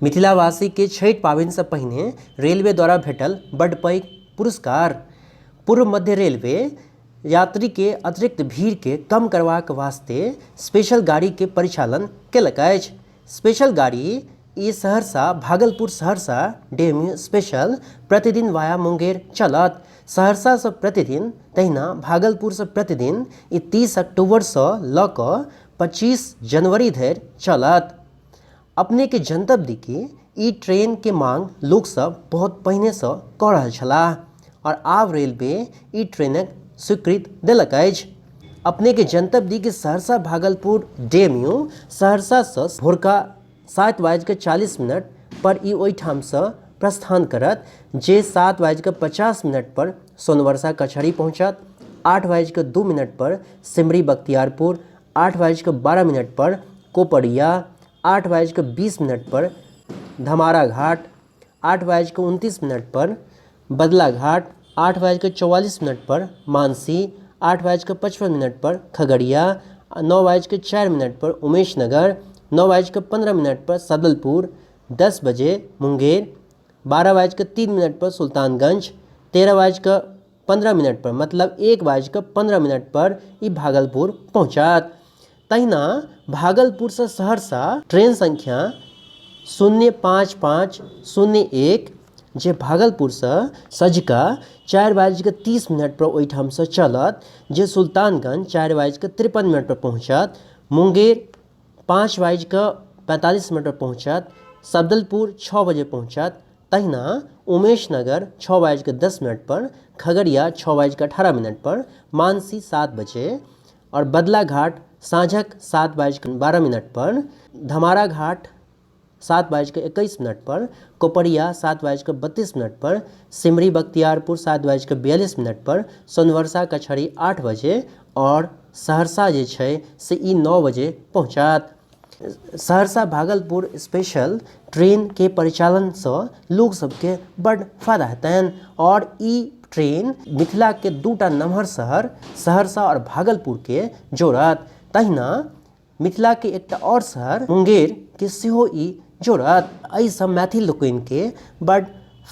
मिथिलावासी के छठि पाबनि से पहिने रेलवे द्वारा भेटल बड़ पैघ पुरस्कार। पूर्व मध्य रेलवे यात्री के अतिरिक्त भीड़ के कम करबाक वास्ते स्पेशल गाड़ी के परिचालन केलक अछि। स्पेशल गाड़ी ई सहरसा भागलपुर सहरसा डेमू स्पेशल प्रतिदिन वाया मुंगेर चलत। सहरसा से प्रतिदिन तहिना भागलपुर से प्रतिदिन ई 30 अक्टूबर से लऽ कऽ 25 जनवरी धरि चलत। अपने के जनतब दी कि ई ट्रेन के मांग लोक सब बहुत पहिने से कऽ रहल छलाह और आब रेलवे ई ट्रेनक स्वीकृति देलक अछि। अपने के जनतब दी कि सहरसा भागलपुर डेमू सहरसा से भोरका 7:40 पर ई ओहिठाम से प्रस्थान करत, जे 7:50 पर सोनवर्षा कचहरी पहुँचत, 8:02 पर सिमरी बख्तियारपुर, 8:12 पर कोपड़िया, 8:20 पर धमारा घाट, 8:29 पर बदला घाट, 8:44 पर मानसी, 8:55 पर खगड़िया, 9:04 पर उमेश नगर, 9:15 पर सदलपुर, 10 बजे मुंगेर, 12:03 पर सुल्तानगंज, 13:15 पर मतलब 1:15 पर ई भागलपुर पहुँचत। तहिना भागलपुर से सहरसा ट्रेन संख्या 05501 जे भागलपुर से सझका 4:30 पर ओहिठाम से चलत, जे सुल्तानगंज 4:53 पर पहुँचत, मुंगेर 5:45 पर पहुँचत, सदलपुर 6 बजे पहुँचत। तहिना उमेश नगर 6:10 पर, खगड़िया 6:18 पर, मानसी 7 बजे और बदला घाट साँझक 7:12 पर, धमारा घाट 7:21 पर, कोपड़िया 7:32 पर, सिमरी बख्तियारपुर 7:42 पर, सोनवर्षा कचहरी 8 बजे और सहरसा जे छै से ई 9 बजे पहुँचत। सहरसा भागलपुर स्पेशल ट्रेन के परिचालन से लोग सबके बड़ फायदा हेतनि और ई ट्रेन मिथिला के दूटा नम्हर शहर सहरसा और भागलपुर के जोड़त। तहिना मिथिला के एकटा और शहर मुंगेर के सेहो ई जोड़त। एहि सब मैथिल लोकनि के बड़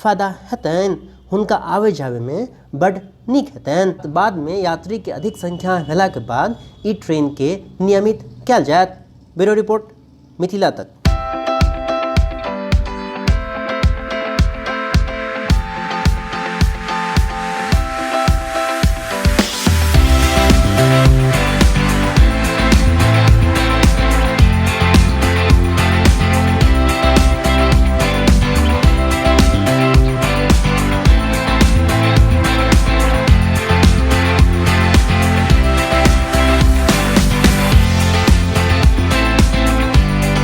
फायदा हेतनि, हुनका आवे जावे में बड़ नीक हेतनि। बाद में यात्री के अधिक संख्या भेला के बाद ई ट्रेन के नियमित कयल जायत। ब्यूरो रिपोर्ट, मिथिला तक।